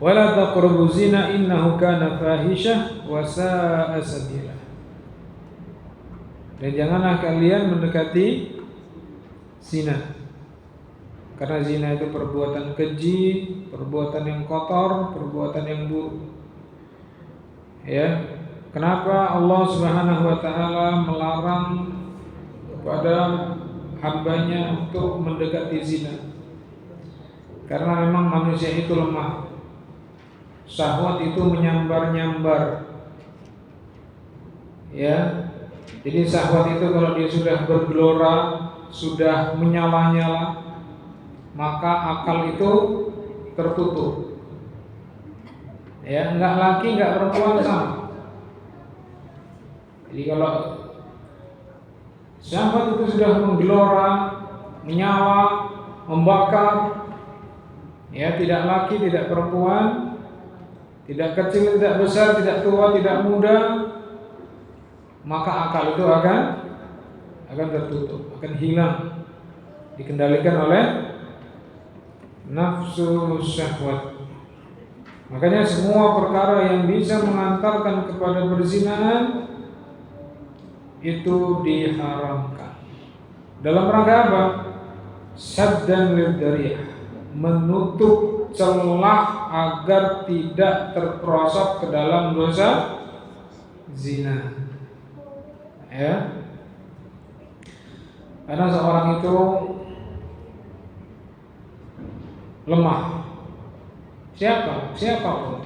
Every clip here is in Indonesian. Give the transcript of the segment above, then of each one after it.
Wala taqrabu zina innahu kana fahisyah wa sa'a sabila. Dan janganlah kalian mendekati zina. Karena zina itu perbuatan keji, perbuatan yang kotor, perbuatan yang buruk. Ya. Kenapa Allah Subhanahu wa taala melarang kepada hambanya untuk mendekati zina? Karena memang manusia itu lemah. Syahwat itu menyambar-nyambar. Ya. Jadi syahwat itu kalau dia sudah bergelora, sudah menyala-nyala, maka akal itu tertutup. Ya, enggak laki, enggak perempuan sama. Jadi kalau syahwat itu sudah menggelora, menyala, membakar, ya, tidak laki, tidak perempuan, tidak kecil, tidak besar, tidak tua, tidak muda, maka akal itu akan tertutup, akan hilang, dikendalikan oleh nafsu syahwat. Makanya semua perkara yang bisa mengantarkan kepada perzinahan itu diharamkan. Dalam rangka apa? Saddan lidhariyah, menutup celah agar tidak terperosok ke dalam dosa zina. Ya. Karena seorang itu lemah. Siapapun.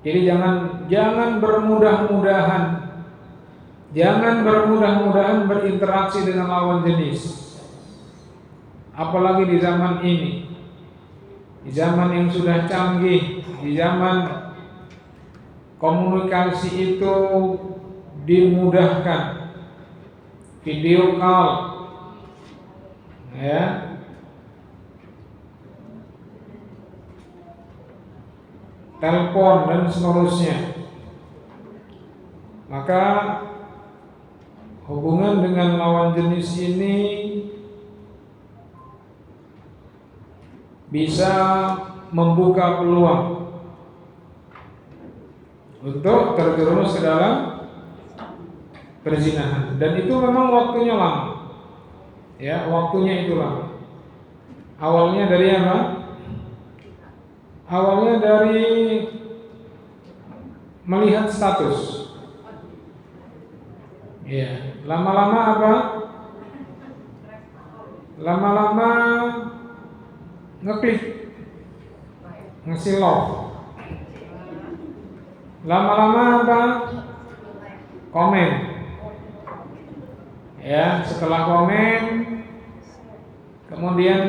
Jadi jangan bermudah-mudahan. Jangan bermudah-mudahan berinteraksi dengan lawan jenis. Apalagi di zaman ini. Di zaman yang sudah canggih, di zaman komunikasi itu dimudahkan. Video call. Ya. Telepon dan seterusnya. Maka hubungan dengan lawan jenis ini bisa membuka peluang untuk terjerumus ke dalam perzinahan. Dan itu memang waktunya lama. Ya, waktunya itu lama. Awalnya dari apa? Awalnya dari melihat status. Ya, lama-lama apa? Lama-lama ngeklik, ngasih love. Lama-lama apa? Komen. Ya, setelah komen, kemudian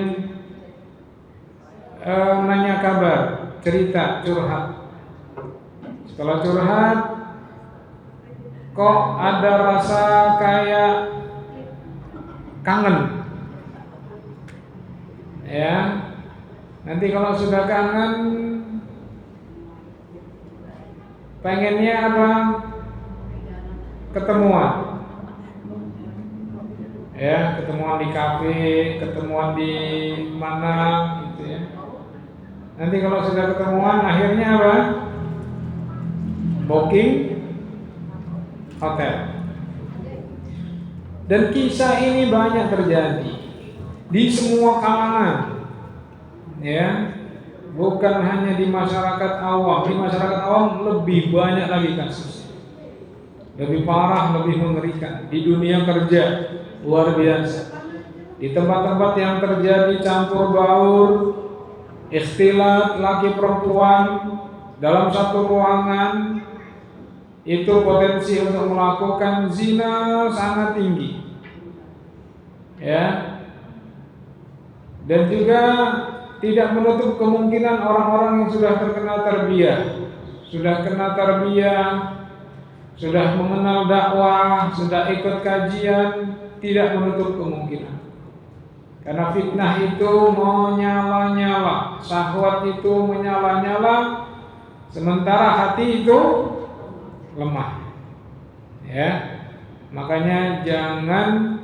nanya kabar, cerita, curhat. Setelah curhat, kok ada rasa kayak kangen. Ya, nanti kalau sudah kangen, pengennya apa? Ketemuan. Ya, ketemuan di kafe, ketemuan di mana, gitu ya. Nanti kalau sudah ketemuan, akhirnya apa? Booking hotel. Dan kisah ini banyak terjadi di semua kalangan, ya, bukan hanya di masyarakat awam. Di masyarakat awam lebih banyak lagi kasus, lebih parah, lebih mengerikan. Di dunia kerja luar biasa. Di tempat-tempat yang terjadi campur baur, ikhtilat laki perempuan dalam satu ruangan, itu potensi untuk melakukan zina sangat tinggi. Ya. Dan juga tidak menutup kemungkinan orang-orang yang sudah terkena tarbiyah, sudah kena tarbiyah, sudah mengenal dakwah, sudah ikut kajian, tidak menutup kemungkinan. Karena fitnah itu menyala-nyala, syahwat itu menyala-nyala, sementara hati itu lemah. Ya, makanya jangan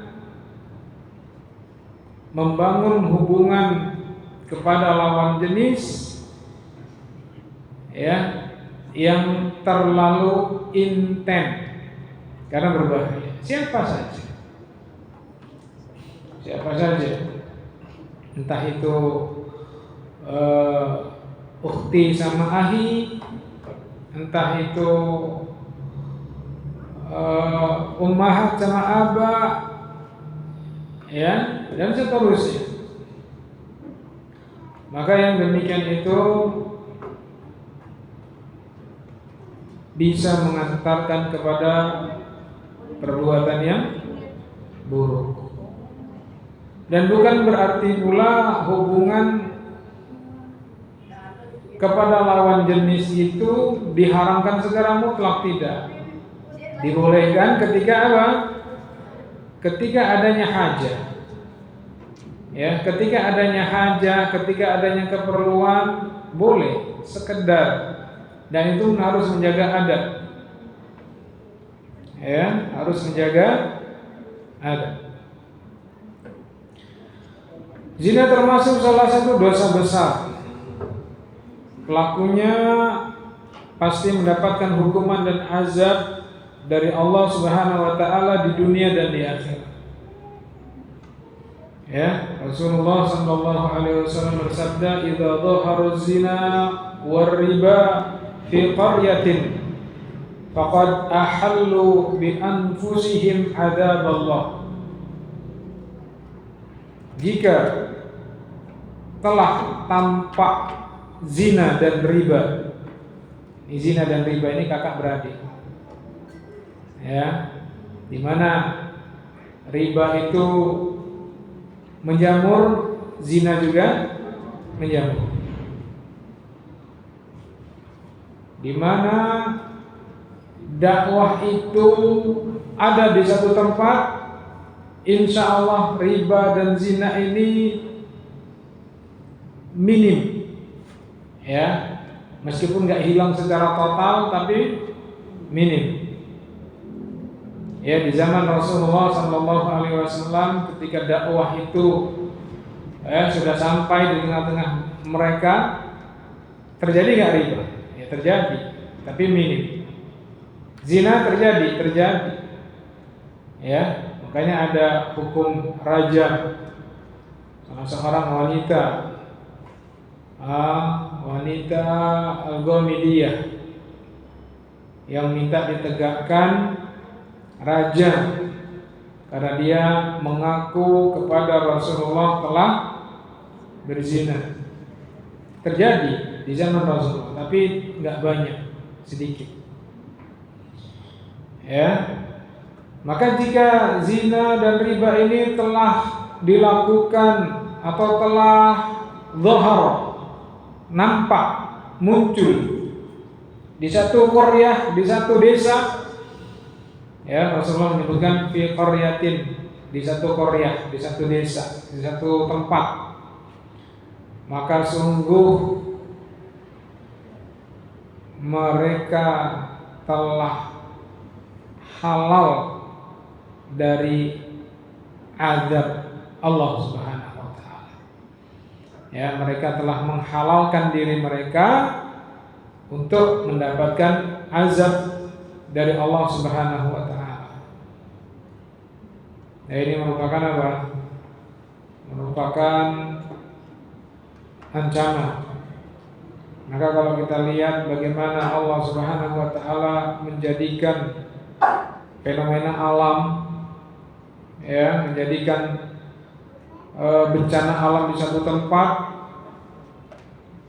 membangun hubungan kepada lawan jenis ya, yang terlalu intens karena berbahaya. Siapa saja, entah itu ukhti sama ahi, entah itu ummahat sama aba, ya, dan seterusnya. Maka yang demikian itu bisa mengantarkan kepada perbuatan yang buruk. Dan bukan berarti pula hubungan kepada lawan jenis itu diharamkan secara mutlak, tidak. Dibolehkan ketika apa? Ketika adanya hajat. Ya, ketika adanya hajat, ketika adanya keperluan, boleh sekedar, dan itu harus menjaga adab. Ya, harus menjaga adab. Zina termasuk salah satu dosa besar. Pelakunya pasti mendapatkan hukuman dan azab dari Allah Subhanahu wa taala di dunia dan di akhirat. Ya, Rasulullah sallallahu alaihi wasallam bersabda, "Idza dhahara zina war riba fi qaryatin faqad ahallu bi anfusihim adzab Allah." Jika telah tampak zina dan riba, ini zina dan riba ini kakak beradik, ya, dimana riba itu menjamur, zina juga menjamur. Dimana dakwah itu ada di satu tempat, insya Allah riba dan zina ini minim, ya, meskipun nggak hilang secara total, tapi minim. Ya, di zaman Rasulullah Sallallahu Alaihi Wasallam ketika dakwah itu sudah sampai di tengah-tengah mereka, terjadi nggak riba? Ya terjadi, tapi minim. Zina terjadi. Ya, makanya ada hukum rajam salah seorang wanita Al-Ghamidiyah yang minta ditegakkan rajam karena dia mengaku kepada Rasulullah telah berzina. Terjadi di zaman Rasulullah, tapi nggak banyak, sedikit. Ya, maka jika zina dan riba ini telah dilakukan atau telah zahar, nampak, muncul di satu qaryah, di satu desa, ya, Rasulullah menyebutkan fi qaryatin, di satu qaryah, di satu desa, di satu tempat, maka sungguh mereka telah halal dari azab Allah Subhanahu wa taala. Ya, mereka telah menghalalkan diri mereka untuk mendapatkan azab dari Allah Subhanahu wa taala. Nah, ini merupakan apa? Merupakan ancaman. Maka kalau kita lihat bagaimana Allah Subhanahu wa taala menjadikan fenomena alam, ya, menjadikan bencana alam di satu tempat,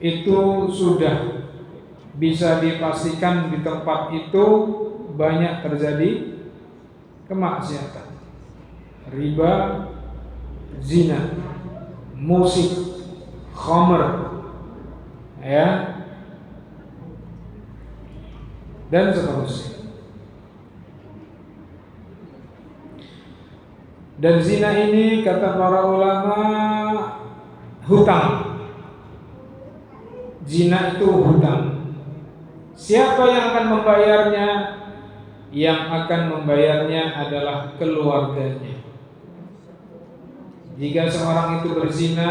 itu sudah bisa dipastikan di tempat itu banyak terjadi kemaksiatan, riba, zina, musik, khamr, ya, dan seterusnya. Dan zina ini kata para ulama hutang. Zina itu hutang. Siapa yang akan membayarnya? Yang akan membayarnya adalah keluarganya. Jika seorang itu berzina,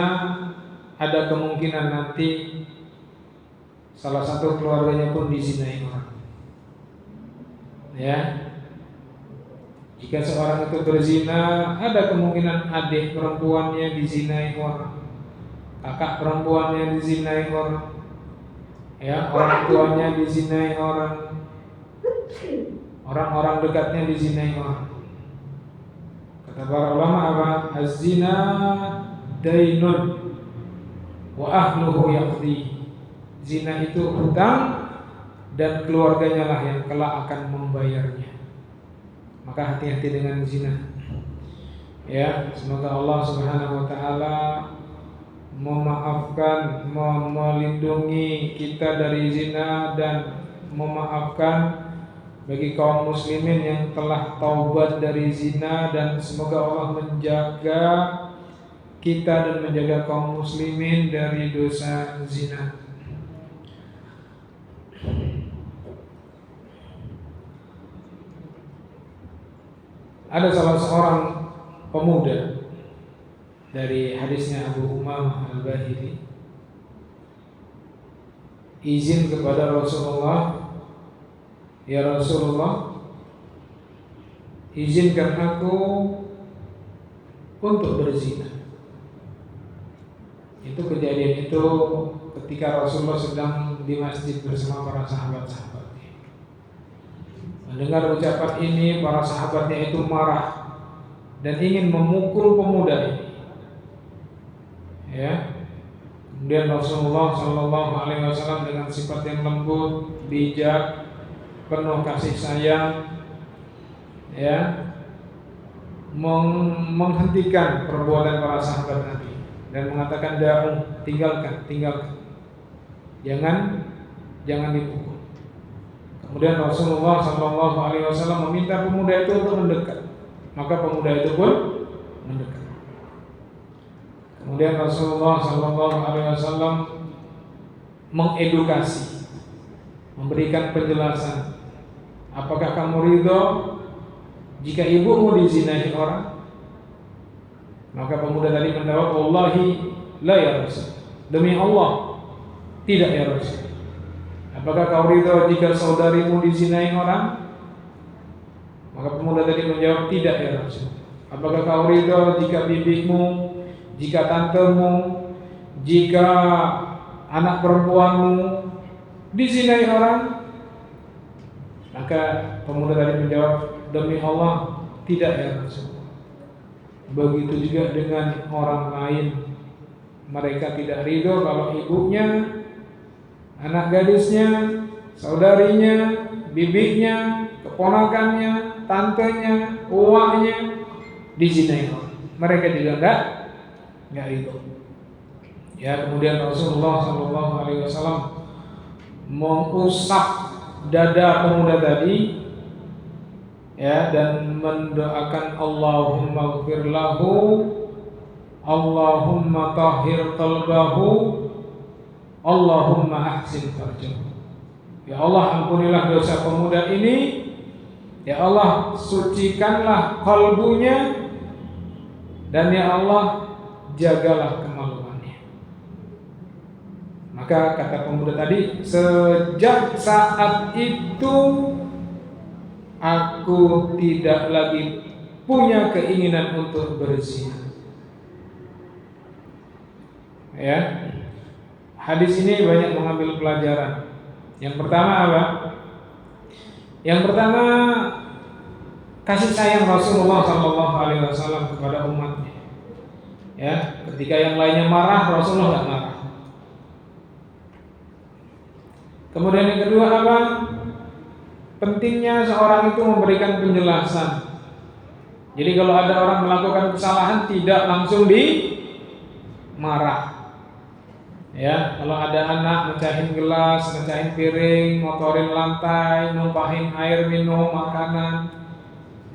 ada kemungkinan nanti salah satu keluarganya pun dizinai orang. Ya, jika seorang itu berzina, ada kemungkinan adik perempuannya dizinai orang, kakak perempuannya dizinai orang, ya, orang tuanya dizinai orang, orang-orang dekatnya dizinai orang. Kata para ulama apa? Az-zina dainun wa ahluhu yaqdi. Zina itu hutang dan keluarganya lah yang kelak akan membayarnya. Maka hati-hati dengan zina. Ya, semoga Allah Subhanahu wa taala memaafkan, melindungi kita dari zina dan memaafkan bagi kaum muslimin yang telah taubat dari zina, dan semoga Allah menjaga kita dan menjaga kaum muslimin dari dosa zina. Ada salah seorang pemuda dari hadisnya Abu Umamah Al-Bahili izin kepada Rasulullah, "Ya Rasulullah, izinkan aku untuk berzina." Itu kejadian itu ketika Rasulullah sedang di masjid bersama para sahabat-sahabatnya. Mendengar ucapan ini, para sahabatnya itu marah dan ingin memukul pemuda ini. Ya. Kemudian Rasulullah Shallallahu Alaihi Wasallam dengan sifat yang lembut, bijak, penuh kasih sayang, ya, menghentikan perbuatan para sahabat Nabi dan mengatakan, "Da'u, tinggalkan, jangan dipukul." Kemudian Rasulullah Shallallahu Alaihi Wasallam meminta pemuda itu untuk mendekat, maka pemuda itu pun mendekat. Kemudian Rasulullah Shallallahu Alaihi Wasallam mengedukasi, memberikan penjelasan, apakah kamu ridho jika ibumu dizinai orang? Maka pemuda tadi menjawab, "Wallahi la ya Rasul." Demi Allah, tidak ya Rasul. "Apakah kau ridho jika saudarimu dizinai orang?" Maka pemuda tadi menjawab, "Tidak ya Rasul." "Apakah kau ridho jika bibimu, jika tantemu, jika anak perempuanmu dizinai orang?" Maka pemuda tadi menjawab, "Demi Allah, tidak ya Rasul." Begitu juga dengan orang lain, mereka tidak ridho kalau ibunya, anak gadisnya, saudarinya, bibinya, keponakannya, tantenya, uaknya dizinai orang. Mereka juga enggak ridho. Ya, kemudian Rasulullah Shallallahu Alaihi Wasallam mengusap dada pemuda tadi, ya, dan mendoakan, "Allahumma ighfir lahu, Allahumma tahhir qalbahu, Allahumma ahsin farjahu." Ya Allah, ampunilah dosa pemuda ini. Ya Allah, sucikanlah kalbunya. Dan ya Allah, jagalah kemaluannya. Maka kata pemuda tadi, "Sejak saat itu aku tidak lagi punya keinginan untuk berzina." Ya. Hadis ini banyak mengambil pelajaran. Yang pertama apa? Yang pertama, kasih sayang Rasulullah Shallallahu Alaihi Wasallam kepada umatnya. Ya, ketika yang lainnya marah, Rasulullah tidak marah. Kemudian yang kedua apa? Pentingnya seorang itu memberikan penjelasan. Jadi kalau ada orang melakukan kesalahan, tidak langsung dimarah. Ya, kalau ada anak mecahin gelas, mecahin piring, ngotorin lantai, numpahin air minum, makanan,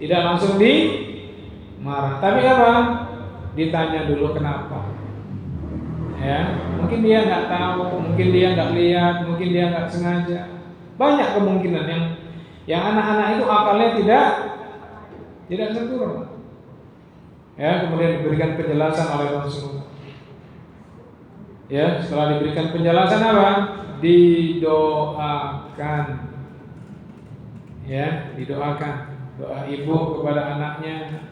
tidak langsung dimarah. Tapi apa? Ditanya dulu kenapa. Ya, mungkin dia nggak tahu, mungkin dia nggak lihat, mungkin dia nggak sengaja. Banyak kemungkinan yang anak-anak itu akalnya tidak sempurna. Ya, kemudian diberikan penjelasan oleh Rasulullah. Ya, setelah diberikan penjelasan apa? Didoakan. Ya, didoakan. Doa ibu kepada anaknya.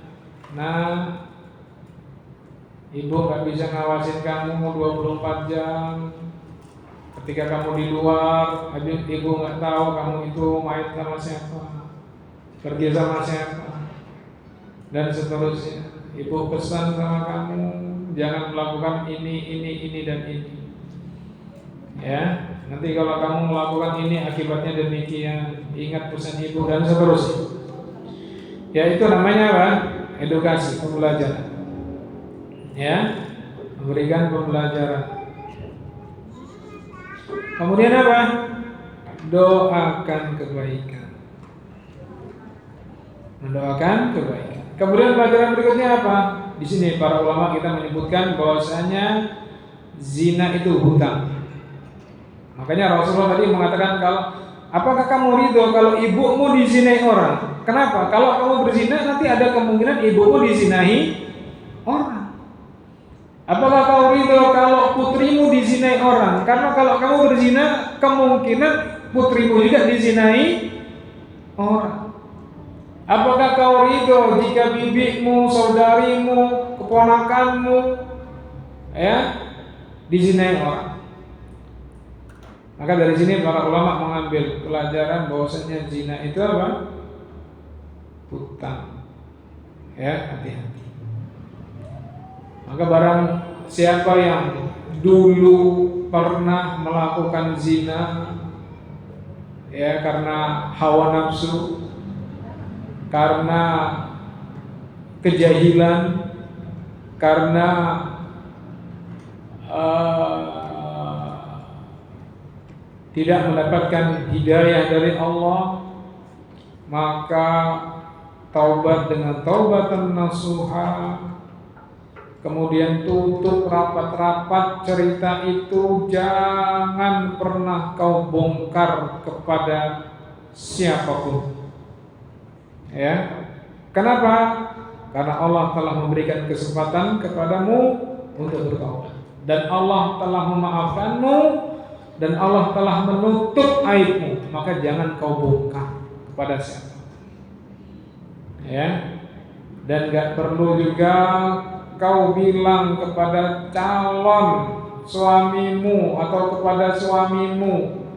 Nah, ibu nggak bisa ngawasin kamu 24 jam. Ketika kamu di luar, ibu nggak tahu kamu itu main sama siapa, pergi sama siapa, dan seterusnya. Ibu pesan sama kamu, jangan melakukan ini dan ini. Ya, nanti kalau kamu melakukan ini akibatnya demikian. Ingat pesan ibu dan seterusnya. Ya, itu namanya apa? Edukasi, pembelajaran. Ya, memberikan pembelajaran. Kemudian apa? Doakan kebaikan. Mendoakan kebaikan. Kemudian pelajaran berikutnya apa? Di sini para ulama kita menyebutkan bahwasanya zina itu hutang. Makanya Rasulullah tadi mengatakan, kalau apakah kamu ridho kalau ibumu dizinai orang? Kenapa? Kalau kamu berzina nanti ada kemungkinan ibumu dizinai orang. Apakah kau ridho kalau putrimu dizinai orang? Karena kalau kamu berzina, kemungkinan putrimu juga dizinai orang. Apakah kau ridho jika bibimu, saudarimu, keponakanmu, ya, dizinai orang? Maka dari sini para ulama mengambil pelajaran bahwasanya zina itu apa? Hutang. Ya, hati-hati. Maka barang siapa yang dulu pernah melakukan zina, ya, karena hawa nafsu, karena kejahilan, karena tidak mendapatkan hidayah dari Allah, maka taubat dengan taubatan nasuha, kemudian tutup rapat-rapat cerita itu, jangan pernah kau bongkar kepada siapapun. Ya, kenapa? Karena Allah telah memberikan kesempatan kepadamu untuk bertaubat, dan Allah telah memaafkanmu, dan Allah telah menutup aibmu. Maka jangan kau bongkar kepada siapa. Ya, dan gak perlu juga kau bilang kepada calon suamimu atau kepada suamimu,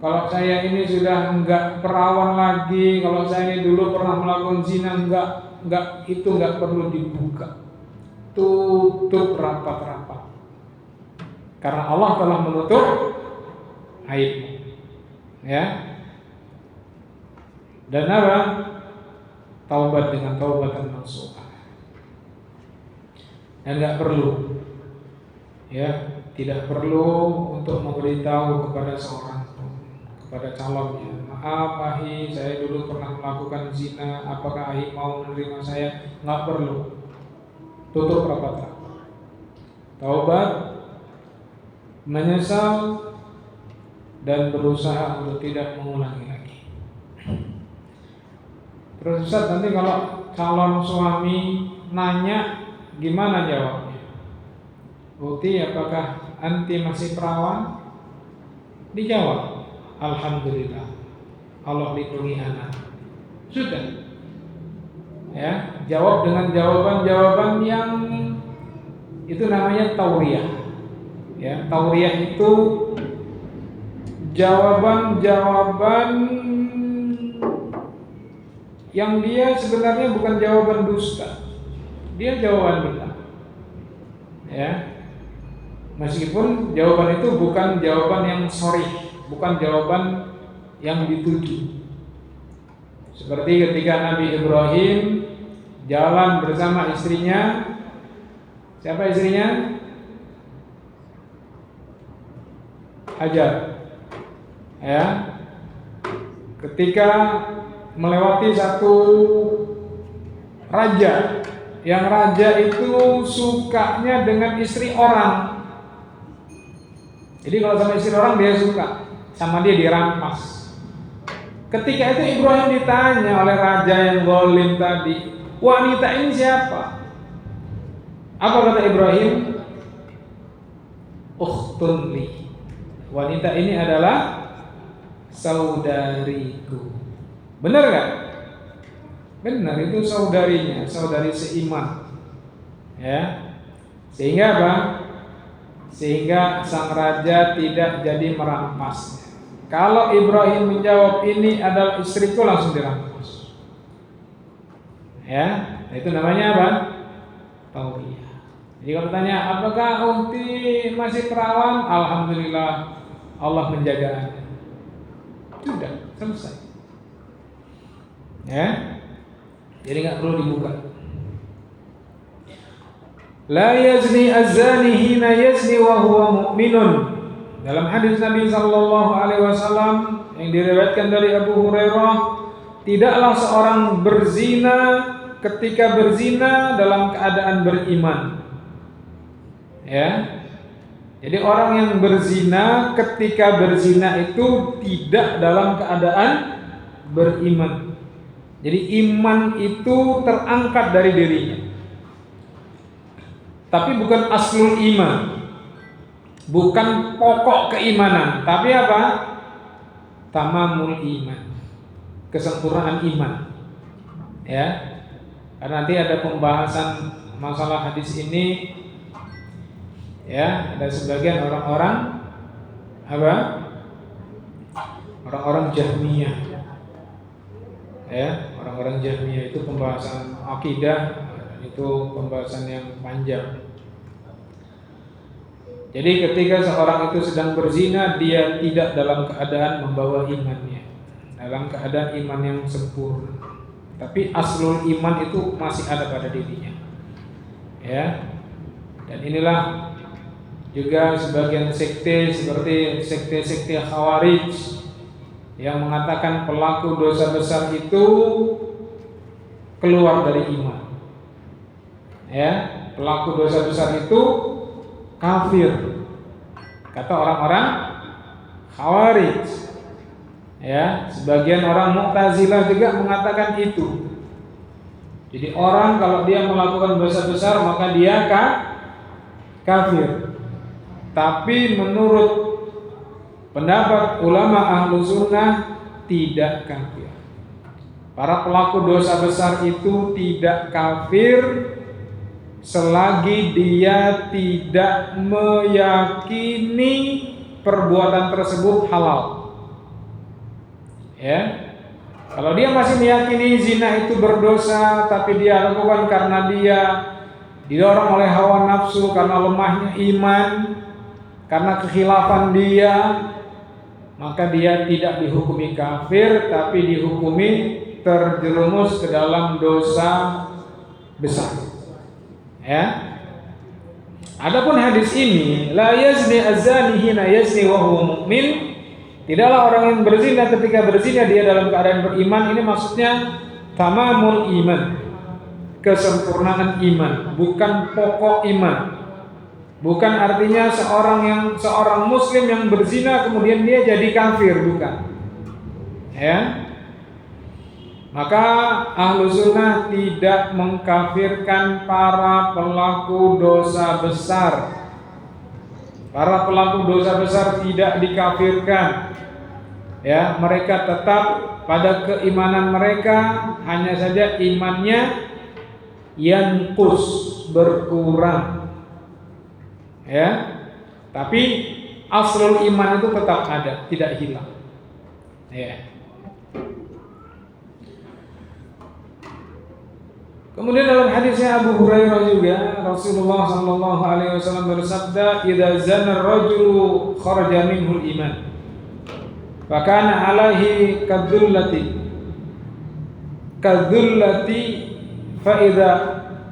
kalau saya ini sudah enggak perawan lagi, kalau saya ini dulu pernah melakukan zina, enggak, itu enggak perlu dibuka. Tutup rapat-rapat. Karena Allah telah menutup aibmu. Ya. Dan apa? Taubat dengan taubatan nasuha. Dan enggak perlu, ya, tidak perlu untuk memberitahu kepada seorang, kepada calonnya, maaf Ahi, saya dulu pernah melakukan zina, apakah Ahi mau menerima saya? Nggak perlu. Tutup rapat-rapat. Taubat, menyesal, dan berusaha untuk tidak mengulangi lagi. Terus Ustaz, nanti kalau calon suami nanya, gimana jawabnya? Bukti, apakah anti masih perawan? Dijawab, alhamdulillah, Allah lindungi anak. Sudah. Ya, jawab dengan jawaban-jawaban yang itu namanya tauriyah. Ya, tauriyah itu jawaban-jawaban yang dia sebenarnya bukan jawaban dusta. Dia jawaban benar. Ya. Meskipun jawaban itu bukan jawaban yang sharih, bukan jawaban yang dituju. Seperti ketika Nabi Ibrahim jalan bersama istrinya. Siapa istrinya? Hajar. Ya. Ketika melewati satu raja, yang raja itu sukanya dengan istri orang. Jadi kalau sama istri orang dia suka, sama dia dirampas. Ketika itu Ibrahim ditanya oleh raja yang zalim tadi, wanita ini siapa? Apa kata Ibrahim? ukhtun li. Wanita ini adalah saudariku. Benar gak? Benar, itu saudarinya, saudari seiman. Ya. Sehingga apa? Sehingga sang raja tidak jadi merampasnya. Kalau Ibrahim menjawab ini adalah istriku, langsung dirampas. Ya, itu namanya apa? Tauriyah. Jadi kalau tanya, apakah Unti masih perawan? Alhamdulillah, Allah menjaga Anda. Sudah selesai. Ya, jadi nggak perlu dibuka. La yazni az-zani hina yazni wa huwa mu'minun. Dalam hadis Nabi sallallahu alaihi wasallam yang diriwayatkan dari Abu Hurairah, tidaklah seorang berzina ketika berzina dalam keadaan beriman. Ya. Jadi orang yang berzina ketika berzina itu tidak dalam keadaan beriman. Jadi iman itu terangkat dari dirinya. Tapi bukan aslul iman, bukan pokok keimanan, tapi apa? Tamamul iman, kesempurnaan iman. Ya, karena nanti ada pembahasan masalah hadis ini. Ya, ada sebagian orang-orang apa? Orang-orang Jahmiyah. Ya, orang-orang Jahmiyah itu pembahasan akidah, itu pembahasan yang panjang. Jadi ketika seorang itu sedang berzina, dia tidak dalam keadaan membawa imannya, dalam keadaan iman yang sempurna. Tapi aslul iman itu masih ada pada dirinya. Ya. Dan inilah juga sebagian sekte seperti sekte-sekte Khawarij yang mengatakan pelaku dosa besar itu keluar dari iman. Ya, pelaku dosa besar itu kafir, kata orang-orang Khawarij. Ya, sebagian orang Mu'tazilah juga mengatakan itu. Jadi orang kalau dia melakukan dosa besar maka dia kafir. Tapi menurut pendapat ulama ahlu sunnah tidak kafir. Para pelaku dosa besar itu tidak kafir selagi dia tidak meyakini perbuatan tersebut halal. Ya, kalau dia masih meyakini zina itu berdosa, tapi dia lakukan karena dia didorong oleh hawa nafsu, karena lemahnya iman, karena kekhilafan dia, maka dia tidak dihukumi kafir, tapi dihukumi terjerumus ke dalam dosa besar. Ya. Adapun hadis ini, la yazni az-zani hina yazni wa huwa mu'min, tidaklah orang yang berzina ketika berzina dia dalam keadaan beriman. Ini maksudnya tamamul iman, kesempurnaan iman, bukan pokok iman. Bukan artinya seorang muslim yang berzina kemudian dia jadi kafir, bukan. Ya. Maka ahlu sunnah tidak mengkafirkan para pelaku dosa besar. Para pelaku dosa besar tidak dikafirkan. Ya, mereka tetap pada keimanan mereka, hanya saja imannya yanqus, berkurang. Ya, tapi aslul iman itu tetap ada, tidak hilang. Ya. Kemudian dalam hadisnya Abu Hurairah juga, Rasulullah sallallahu alaihi wasallam bersabda, "Idza zana ar-rajulu kharaja minhu al-iman, fa kana alaihi kadzullati fa idza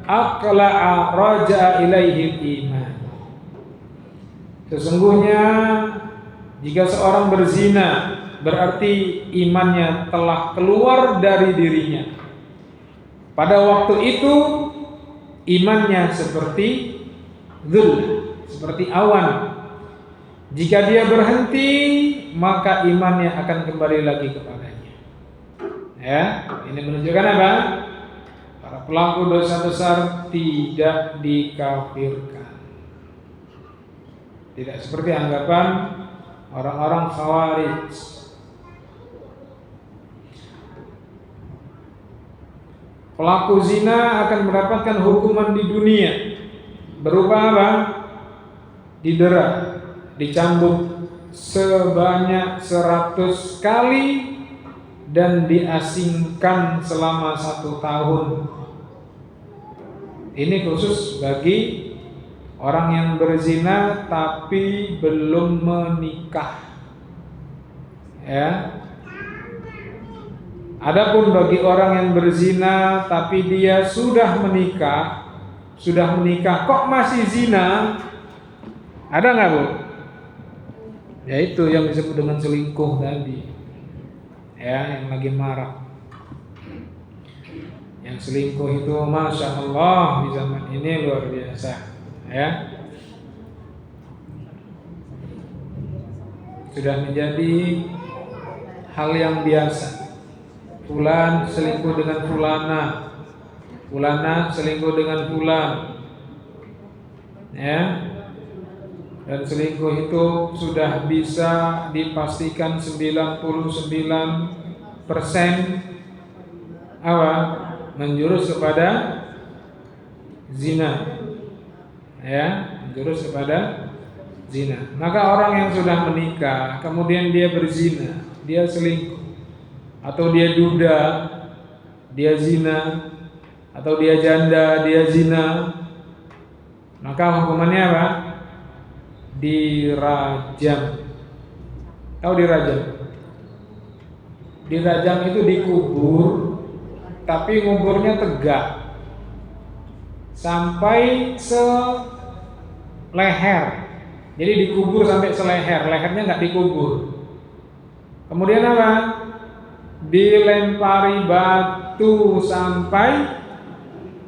aqla'a raja'a ilaihi al-iman." Sesungguhnya jika seorang berzina berarti imannya telah keluar dari dirinya. Pada waktu itu imannya seperti dzullah, seperti awan. Jika dia berhenti, maka imannya akan kembali lagi kepadanya. Ya, ini menunjukkan apa? Para pelaku dosa besar tidak dikafirkan. Tidak seperti anggapan orang-orang Khawarij. Pelaku zina akan mendapatkan hukuman di dunia berupa apa? Didera, dicambuk sebanyak 100 kali dan diasingkan selama 1 tahun. Ini khusus bagi orang yang berzina tapi belum menikah. Ya. Adapun bagi orang yang berzina tapi dia sudah menikah kok masih zina? Ada nggak, Bu? Ya itu yang disebut dengan selingkuh tadi. Ya, yang lagi marak. Yang selingkuh itu Masya Allah di zaman ini luar biasa. Ya, sudah menjadi hal yang biasa. Fulan selingkuh dengan fulana, fulana selingkuh dengan fulan, ya. Dan selingkuh itu sudah bisa dipastikan 99% apa? Menjurus kepada zina. Ya, menjurus kepada zina. Maka orang yang sudah menikah kemudian dia berzina, dia selingkuh, atau dia duda, dia zina, atau dia janda, dia zina, maka hukumannya apa? Dirajam. Tahu dirajam? Dirajam itu dikubur, tapi nguburnya tegak sampai seleher. Jadi dikubur sampai seleher, lehernya nggak dikubur. Kemudian apa? Dilempari batu sampai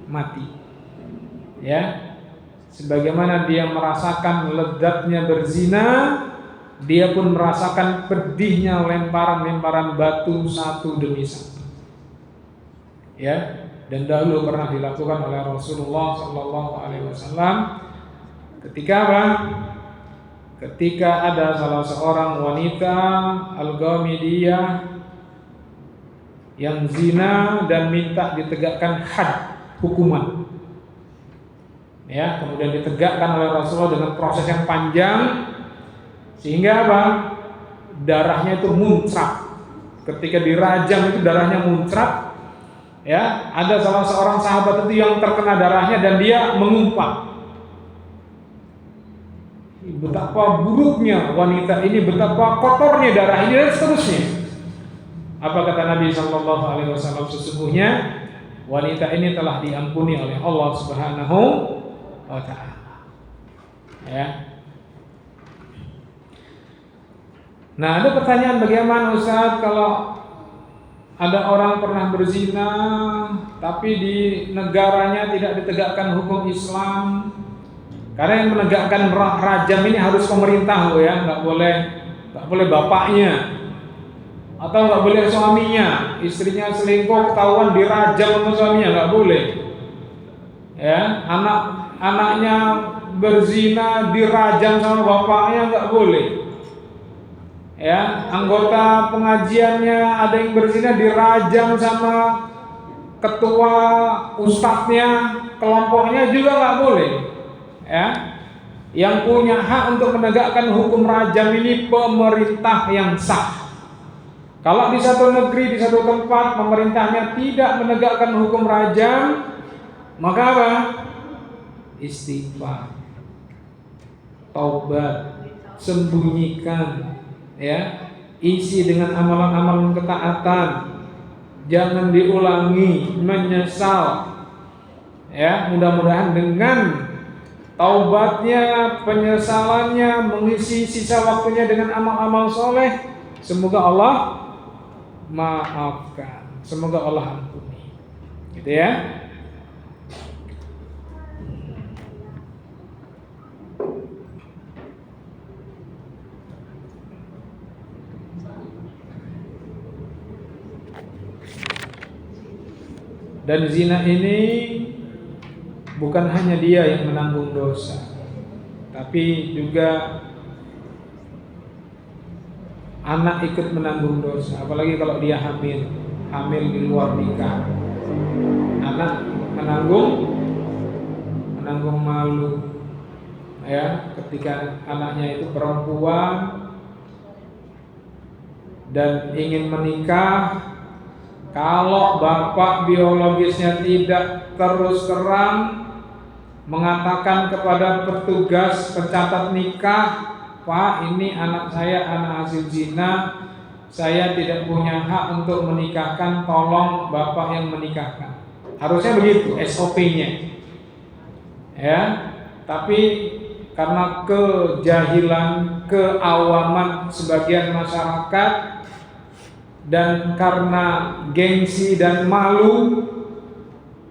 mati. Ya. Sebagaimana dia merasakan lezatnya berzina, dia pun merasakan pedihnya lemparan-lemparan batu satu demi satu. Ya, dan dahulu pernah dilakukan oleh Rasulullah sallallahu alaihi wasallam ketika apa? Ketika ada salah seorang wanita Al-Ghamidiyah yang zina dan minta ditegakkan had, hukuman. Ya, kemudian ditegakkan oleh Rasulullah dengan proses yang panjang sehingga apa? Darahnya itu muncrat. Ketika dirajam itu darahnya muncrat. Ya, ada salah seorang sahabat itu yang terkena darahnya dan dia mengumpat. Betapa buruknya wanita ini, betapa kotornya darah ini dan seterusnya. Apa kata Nabi sallallahu alaihi wasallam? Sesungguhnya wanita ini telah diampuni oleh Allah Subhanahu wa ta'ala. Ya. Nah, ada pertanyaan, bagaimana Ustaz kalau ada orang pernah berzina tapi di negaranya tidak ditegakkan hukum Islam? Karena yang menegakkan rajam ini harus pemerintah, ya, nggak boleh bapaknya atau nggak boleh suaminya. Istrinya selingkuh ketahuan dirajam sama suaminya, nggak boleh. Ya, anaknya berzina dirajam sama bapaknya, nggak boleh. Ya, anggota pengajiannya ada yang berzina dirajam sama ketua ustadznya, kelompoknya juga nggak boleh. Ya, yang punya hak untuk menegakkan hukum rajam ini pemerintah yang sah. Kalau di satu negeri, di satu tempat pemerintahnya tidak menegakkan hukum rajam, maka apa? Istighfar, taubat, sembunyikan, ya, isi dengan amalan-amalan ketaatan, jangan diulangi, menyesal. Ya, mudah-mudahan dengan taubatnya, penyesalannya, mengisi sisa waktunya dengan amal-amal soleh, semoga Allah maafkan, semoga Allah ampuni, gitu ya. Dan zina ini bukan hanya dia yang menanggung dosa, tapi juga anak ikut menanggung dosa, apalagi kalau dia hamil di luar nikah. Anak menanggung malu, ya, ketika anaknya itu perempuan dan ingin menikah. Kalau bapak biologisnya tidak terus terang mengatakan kepada petugas pencatat nikah, Pak, ini anak saya anak hasil zina, saya tidak punya hak untuk menikahkan, tolong bapak yang menikahkan. Harusnya begitu SOP-nya, ya. Tapi karena kejahilan, keawaman sebagian masyarakat, dan karena gengsi dan malu,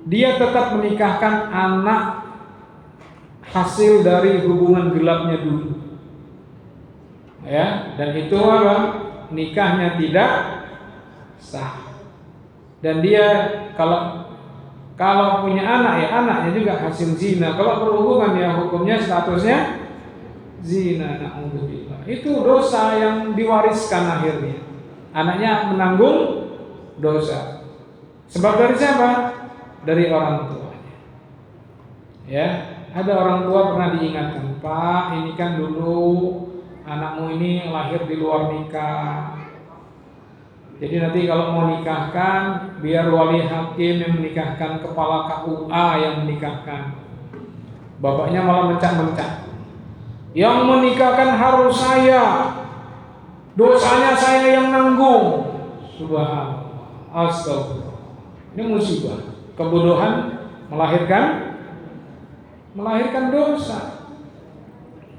dia tetap menikahkan anak hasil dari hubungan gelapnya dulu, ya. Dan itu apa? Nikahnya tidak sah. Dan dia kalau punya anak, ya anaknya juga hasil zina. Kalau berhubungan, ya hukumnya statusnya zina. Na'udzubillah. Itu dosa yang diwariskan akhirnya. Anaknya menanggung dosa. Sebab dari siapa? Dari orang tuanya. Ya, ada orang tua pernah diingatkan, Pak, ini kan dulu anakmu ini lahir di luar nikah. Jadi nanti kalau mau nikahkan, biar wali hakim yang menikahkan, kepala KUA yang menikahkan. Bapaknya malah mencak-mencak. Yang menikahkan harus saya. Dosanya saya yang nanggung. Subhanallah. Astagfirullah. Ini musibah. Kebodohan melahirkan dosa.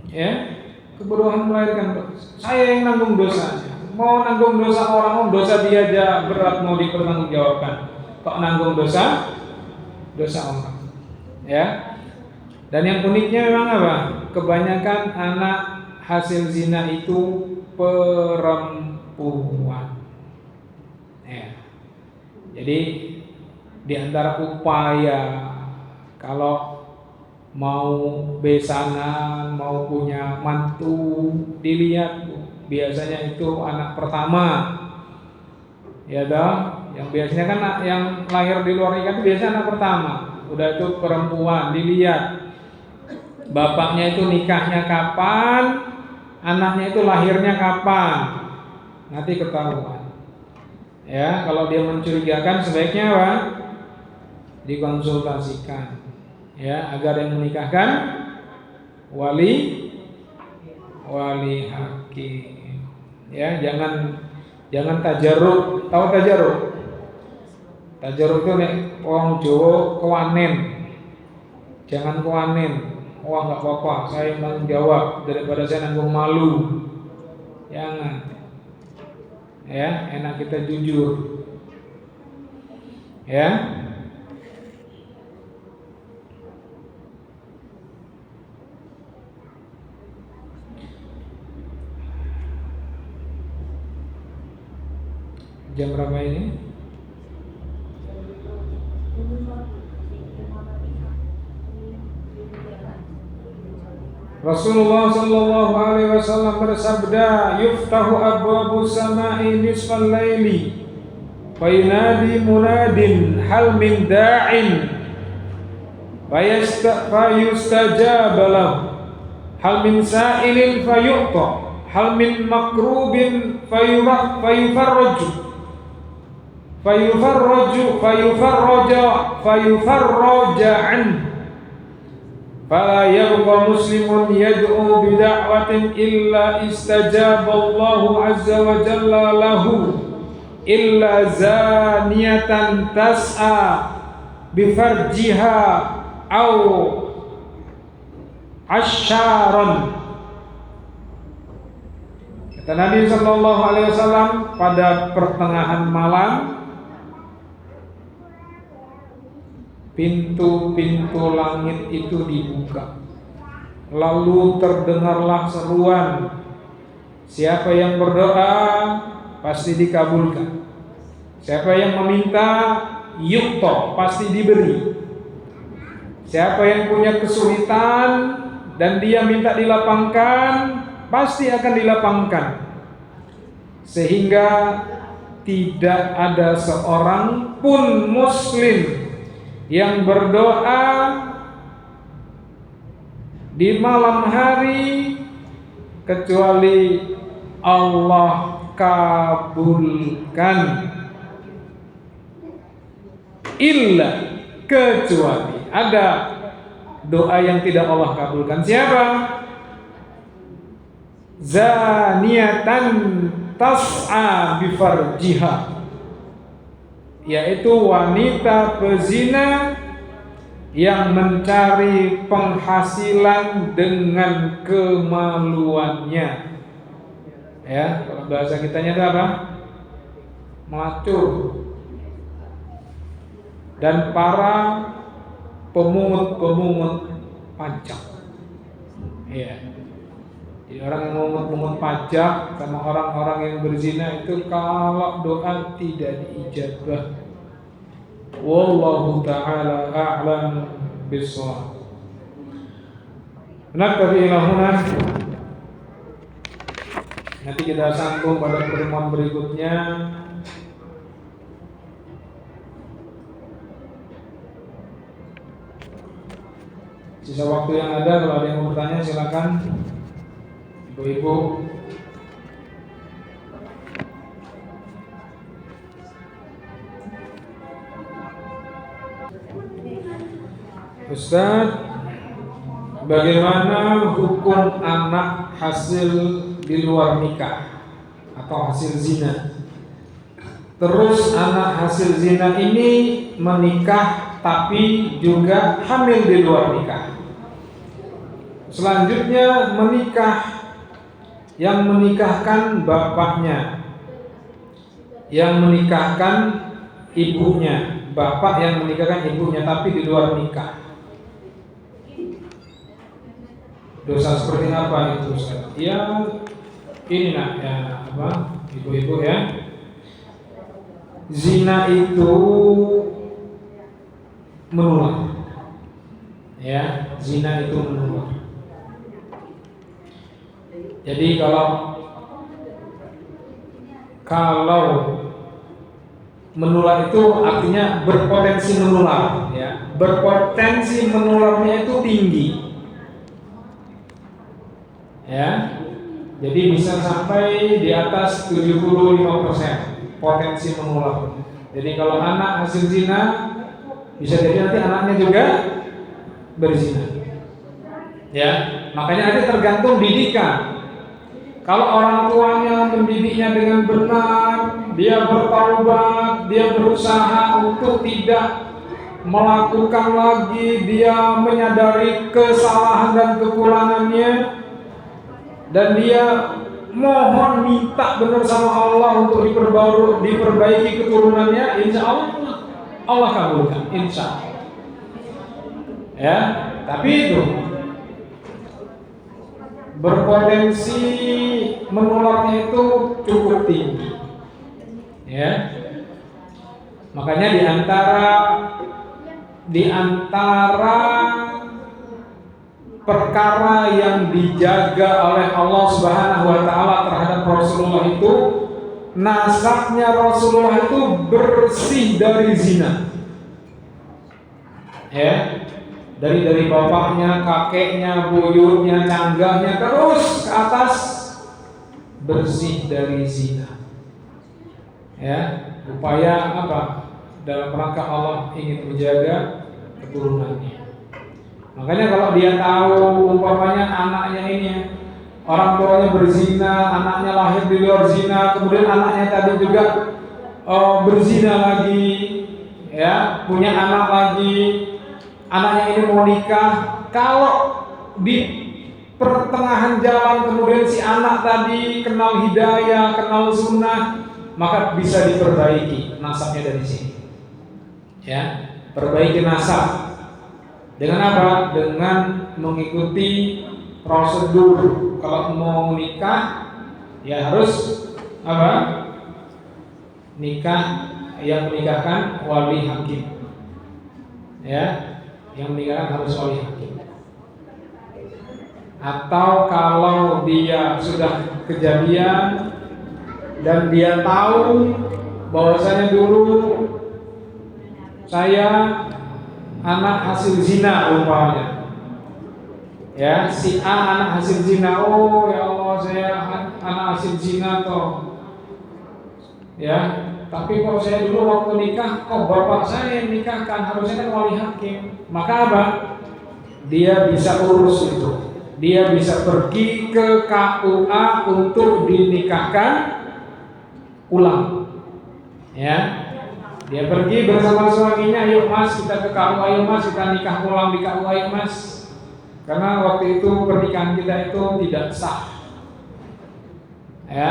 Ya, kebodohan melahirkan dosa. Saya yang nanggung dosanya. Mau nanggung dosa orang, dosa dia aja berat mau dipertanggungjawabkan. Kok nanggung dosa orang. Ya. Dan yang uniknya memang apa? Kebanyakan anak hasil zina itu perempuan. Ya. Jadi di antara upaya kalau mau besanan, mau punya mantu, dilihat biasanya itu anak pertama. Ya dong, yang biasanya kan yang lahir di luar nikah itu biasanya anak pertama. Udah itu perempuan, dilihat bapaknya itu nikahnya kapan, anaknya itu lahirnya kapan, nanti ketahuan. Ya, kalau dia mencurigakan sebaiknya apa? Dikonsultasikan, ya, agar yang menikahkan wali hakim. Ya, jangan tajaruk. Tahu tajaruk? Tajaruk itu nek wong Jawa kewanen. Jangan kewanen. Wah, enggak apa-apa, saya tanggung jawab daripada saya nanggung malu. Jangan. Ya, enak kita jujur. Ya. Jam berapa ini? Rasulullah sallallahu alaihi wasallam bersabda, "Yuftahu abwabus sama'i nisfal laili, fa yunadi munadin hal min da'in, fayustajab lahu, hal min sa'ilin fayu'ta, hal min makrubin fayufarraja an. Fala yabqa muslimun yad'u bida'watin illa istajaballahu azza wa jalla lahu illa zaniyatan tas'a bifarjiha aw asyaran." Kata Nabi sallallahu alaihi wasallam, pada pertengahan malam pintu-pintu langit itu dibuka. Lalu terdengarlah seruan, siapa yang berdoa pasti dikabulkan. Siapa yang meminta yukto pasti diberi. Siapa yang punya kesulitan dan dia minta dilapangkan, pasti akan dilapangkan. Sehingga tidak ada seorang pun muslim yang berdoa di malam hari kecuali Allah kabulkan. Illa, kecuali ada doa yang tidak Allah kabulkan. Siapa? Zaniatan tas'a bifarjiha, yaitu wanita pezina yang mencari penghasilan dengan kemaluannya. Ya, kalau bahasa kitanya itu apa? Melacur. Dan para pemungut pajak. Ya. Jadi orang yang memungut pajak sama orang-orang yang berzina itu kalau doa tidak diijabah. Wallahu ta'ala a'lam bishawab. Naktafi ila huna. Nanti kita sambung pada pertemuan berikutnya. Sisa waktu yang ada, kalau ada yang mau bertanya silakan. Ibu-ibu. Ustaz, bagaimana hukum anak hasil di luar nikah atau hasil zina? Terus anak hasil zina ini menikah tapi juga hamil di luar nikah. Selanjutnya menikah, yang menikahkan bapaknya, yang menikahkan ibunya, bapak yang menikahkan ibunya tapi di luar nikah. Dosa seperti apa itu, Ustaz? Ya, ini nak ya apa? Ibu-ibu ya. Zina itu menular. Ya, zina itu menular. Jadi kalau menular itu artinya berpotensi menular, ya. Berpotensi menularnya itu tinggi. Ya. Jadi bisa sampai di atas 75% potensi menular. Jadi kalau anak hasil zina, bisa jadi nanti anaknya juga berzina. Ya, makanya nanti tergantung didikan. Kalau orang tuanya mendidiknya dengan benar, dia bertaubat, dia berusaha untuk tidak melakukan lagi, dia menyadari kesalahan dan kekurangannya, dan dia mohon minta benar sama Allah untuk diperbaiki keturunannya, insya Allah kabulkan, insya Allah. Ya, tapi itu berpotensi menularnya itu cukup tinggi. Ya, makanya di antara perkara yang dijaga oleh Allah Subhanahu wa taala terhadap Rasulullah itu, nasabnya Rasulullah itu bersih dari zina. Ya, dari bapaknya, kakeknya, buyutnya, canggahnya terus ke atas bersih dari zina. Ya, upaya apa? Dalam rangka Allah ingin menjaga keturunannya. Makanya kalau dia tahu umpamanya anaknya ini orang tuanya berzina, anaknya lahir di luar zina, kemudian anaknya tadi juga berzina lagi, ya, punya anak lagi, anaknya ini mau nikah, kalau di pertengahan jalan kemudian si anak tadi kenal hidayah, kenal sunnah, maka bisa diperbaiki nasabnya dari sini. Ya, perbaiki nasab. Dengan apa? Dengan mengikuti prosedur. Kalau mau nikah, ya harus apa? Nikah, yang menikahkan wali hakim. Ya, yang menikahkan harus wali hakim. Atau kalau dia sudah kejadian dan dia tahu bahwasanya dulu saya anak hasil zina umpamanya, ya, si A anak hasil zina, oh ya Allah saya anak hasil zina toh, ya, tapi kalau saya dulu waktu nikah kok bapak saya yang nikahkan, harusnya kan wali hakim. Maka apa? Dia bisa urus itu, dia bisa pergi ke KUA untuk dinikahkan ulang, ya. Dia pergi bersama suaminya, yuk mas kita ke KUA, yuk mas kita nikah ulang di KUA, yuk mas. Karena waktu itu pernikahan kita itu tidak sah, ya.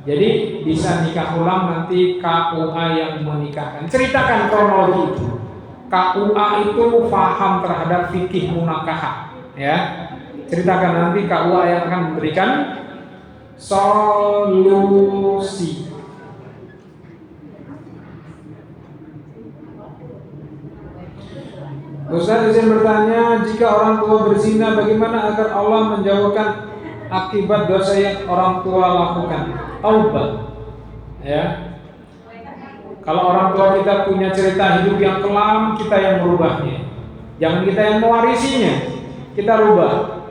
Jadi bisa nikah ulang nanti KUA yang menikahkan. Ceritakan kronologi itu. KUA itu paham terhadap fikih munakahah, ya. Ceritakan nanti KUA yang akan memberikan solusi. Ustaz izin bertanya, jika orang tua berzina bagaimana agar Allah menjauhkan akibat dosa yang orang tua lakukan? Taubat, ya. Kalau orang tua kita punya cerita hidup yang kelam, kita yang merubahnya. Jangan kita yang mewarisinya, kita rubah.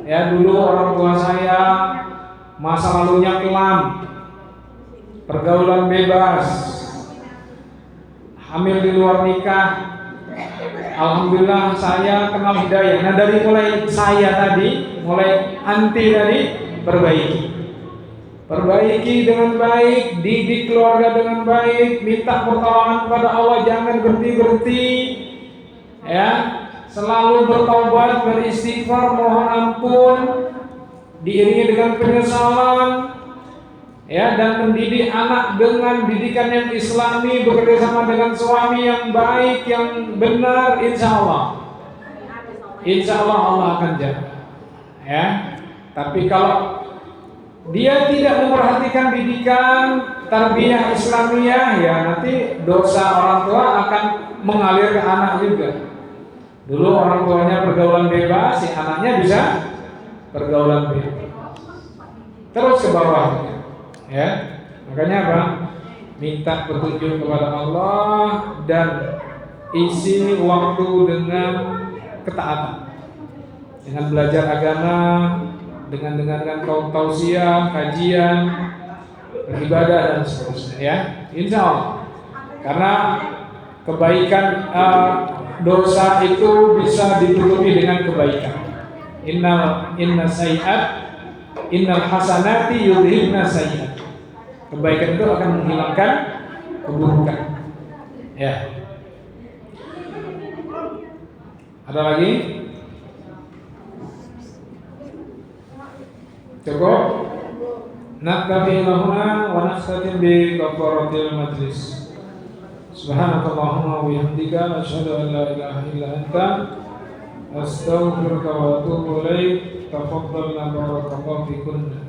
Ya, dulu orang tua saya masa lalunya kelam, pergaulan bebas, hamil di luar nikah. Alhamdulillah saya kenal hidayah. Nah dari mulai saya tadi, mulai anti tadi, perbaiki dengan baik, didik keluarga dengan baik, minta pertolongan kepada Allah, jangan berhenti, ya, selalu bertaubat, beristighfar, mohon ampun, diiringi dengan penyesalan, ya, dan mendidik anak dengan didikan yang islami, bekerjasama dengan suami yang baik, yang benar, insya Allah Allah akan jaga, ya. Tapi kalau dia tidak memperhatikan didikan tarbiyah Islamiyah, ya nanti dosa orang tua akan mengalir ke anak juga. Dulu orang tuanya pergaulan bebas, si anaknya bisa pergaulan bebas, terus ke bawah. Ya, makanya apa? Minta petunjuk kepada Allah dan isi waktu dengan ketaatan, dengan belajar agama, dengan dengarkan tausiah, kajian, beribadah dan seterusnya, ya. Insya Allah. Karena kebaikan dosa itu bisa ditutupi dengan kebaikan. Innal hasanati yudhibna sayyi'at. Kebaikan itu akan menghilangkan keburukan. Ya. Ada lagi? Cukup? Naktafi lahuna wa nakhtatim bi kafaratil majlis. Subhanakallahumma wa bihamdika asyhadu an la ilaha illa anta astaghfiruka wa atubu ilaik. Tafadhalna barakallahu fikum.